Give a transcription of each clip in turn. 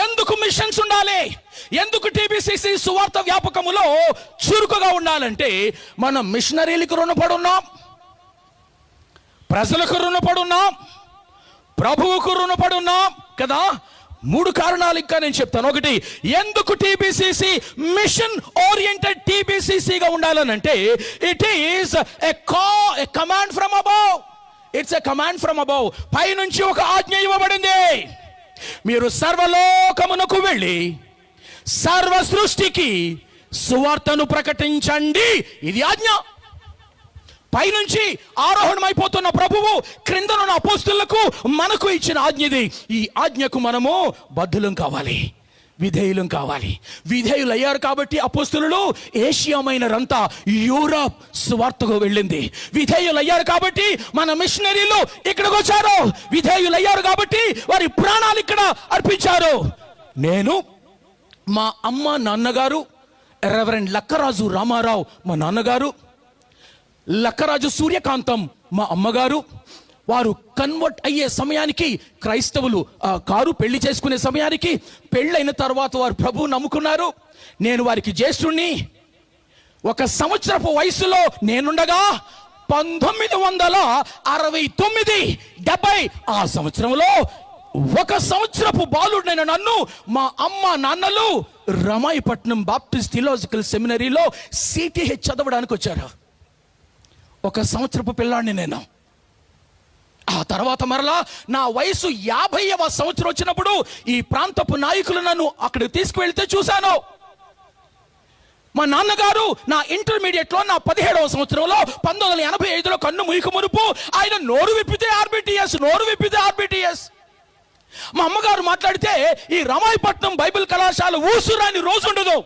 ఎందుకు మిషన్స్ ఉండాలి, ఎందుకు టీబీసీసీ సువార్త వ్యాపకములో చురుకుగా ఉండాలంటే మనం మిషనరీలకు రుణపడి ఉన్నాం, ప్రజలకు రుణపడి ఉన్నాం, ప్రభువుకు రుణపడి ఉన్నాం కదా. 3 కారణాలు ఇంకా నేను చెప్తాను. ఒకటి, ఎందుకు టీబీసీసీ మిషన్ ఓరియంటెడ్ టీబీసీసీగా ఉండాలనంటే it is a command from above. It's a command from above. పైనుంచి ఒక ఆజ్ఞ ఇవ్వబడింది. మీరు సర్వలోకమునకు వెళ్ళి సర్వ సృష్టికి సువార్తను ప్రకటించండి. ఇది ఆజ్ఞ. పైనుంచి ఆరోహణమైపోతున్న ప్రభువు క్రిందనున్న అపోస్తులకు మనకు ఇచ్చిన ఆజ్ఞ ఇది. ఈ ఆజ్ఞకు మనము బద్ధులం కావాలి, విధేయులం కావాలి. విధేయులు అయ్యారు కాబట్టి అపోస్తులు ఏషియా మైనర్ అంతా యూరప్ సువార్తకు వెళ్ళింది. విధేయులు అయ్యారు కాబట్టి మన మిషనరీలు ఇక్కడికి వచ్చారు. విధేయులు అయ్యారు కాబట్టి వారి ప్రాణాలు ఇక్కడ అర్పించారు. నేను, మా అమ్మ నాన్నగారు, రెవరెండ్ లక్కరాజు రామారావు మా నాన్నగారు, లక్కరాజు సూర్యకాంతం మా అమ్మగారు, వారు కన్వర్ట్ అయ్యే సమయానికి క్రైస్తవులు కారు పెళ్లి చేసుకునే సమయానికి పెళ్ళైన తర్వాత వారు ప్రభువు నమ్ముకున్నారు. నేను వారికి జ్యేష్ఠుణ్ణి. 1 సంవత్సరపు వయసులో నేనుండగా 1969-70 ఆ సంవత్సరంలో 1 సంవత్సరపు బాలుడైన నన్ను మా అమ్మ నాన్నలు రమాయిపట్నం బాప్టిస్ట్ థియోలాజికల్ సెమినరీలో సిటిహెచ్ చదవడానికి వచ్చారు. 1 సంవత్సరపు పిల్లాడిని నేను. ఆ తర్వాత మరలా నా వయసు 50వ సంవత్సరం వచ్చినప్పుడు ఈ ప్రాంతపు నాయకులు నన్ను అక్కడికి తీసుకువెళ్తే చూశాను. మా నాన్నగారు నా ఇంటర్మీడియట్లో నా 17వ సంవత్సరంలో 1985లో కన్ను ముయ్యక మునుపు ఆయన నోరు విప్పితే ఆర్బిటిఎస్. మా అమ్మగారు మాట్లాడితే ఈ రమాయిపట్నం బైబిల్ కళాశాల ఊసురాని రోజు ఉండదు.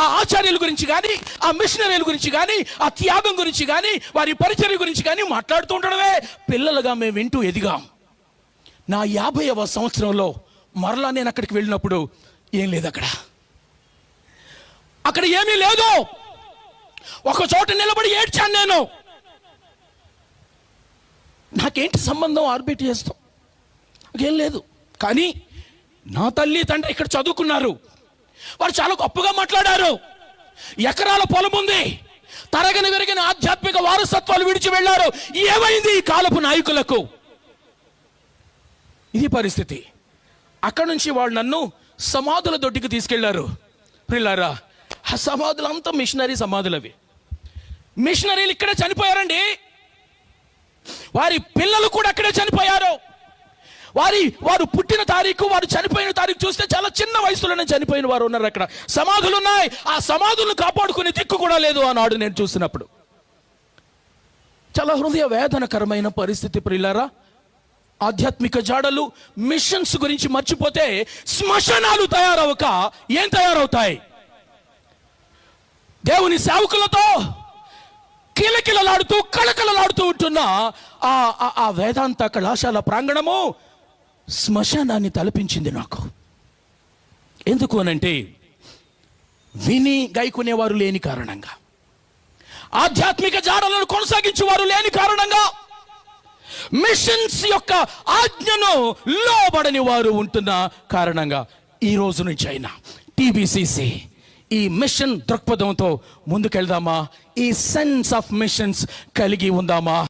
ఆ ఆచార్యుల గురించి కానీ, ఆ మిషనరీల గురించి కానీ, ఆ త్యాగం గురించి కానీ, వారి పరిచర్య గురించి కానీ మాట్లాడుతూ ఉండడమే పిల్లలుగా మేము వింటూ ఎదిగాం. నా 50వ సంవత్సరంలో మరలా నేను అక్కడికి వెళ్ళినప్పుడు ఏం లేదు. అక్కడ ఏమీ లేదు. ఒక చోట నిలబడి ఏడ్చాను నేను. నాకేంటి సంబంధం ఆర్బిటిఎస్తో? నాకేం లేదు. కానీ నా తల్లి తండ్రి ఇక్కడ చదువుకున్నారు. వారు చాలా గొప్పగా మాట్లాడారు. ఎకరాల పొలం ఉంది, తరగని విరిగిన ఆధ్యాత్మిక వారసత్వాలు విడిచి వెళ్ళారు. ఏమైంది ఈ కాలపు నాయకులకు? ఇది పరిస్థితి. అక్కడి నుంచి వాళ్ళు నన్ను సమాధుల దొడ్డికి తీసుకెళ్లారు. పిల్లారా, ఆ సమాధులు అంతా మిషనరీ సమాధులు. అవి మిషనరీలు ఇక్కడే చనిపోయారండి. వారి పిల్లలు కూడా అక్కడే చనిపోయారు. వారు పుట్టిన తారీఖు, వారు చనిపోయిన తారీఖు చూస్తే చాలా చిన్న వయసులోనే చనిపోయిన వారు ఉన్నారు. అక్కడ సమాధులు ఉన్నాయి. ఆ సమాధులను కాపాడుకునే దిక్కు కూడా లేదు ఆనాడు నేను చూసినప్పుడు. చాలా హృదయ వేదనకరమైన పరిస్థితి ప్రియులారా. ఆధ్యాత్మిక జాడలు, మిషన్స్ గురించి మర్చిపోతే శ్మశానాలు తయారవక ఏం తయారవుతాయి? దేవుని సేవకులతో కిలకిలలాడుతూ కళకళలాడుతూ ఉంటున్న ఆ వేదాంత కళాశాల ప్రాంగణము శ్మశానాన్ని తలపించింది నాకు. ఎందుకు అనంటే విని గైకునేవారు లేని కారణంగా, ఆధ్యాత్మిక జాడలను కొనసాగించేవారు లేని కారణంగా, మిషన్స్ యొక్క ఆజ్ఞను లోబడని వారు ఉంటున్న కారణంగా ఈ రోజు నుంచి అయినా టీబీసీసీ ఈ మిషన్ దృక్పథంతో ముందుకెళ్దామా? ఈ సెన్స్ ఆఫ్ మిషన్స్ కలిగి ఉందామా?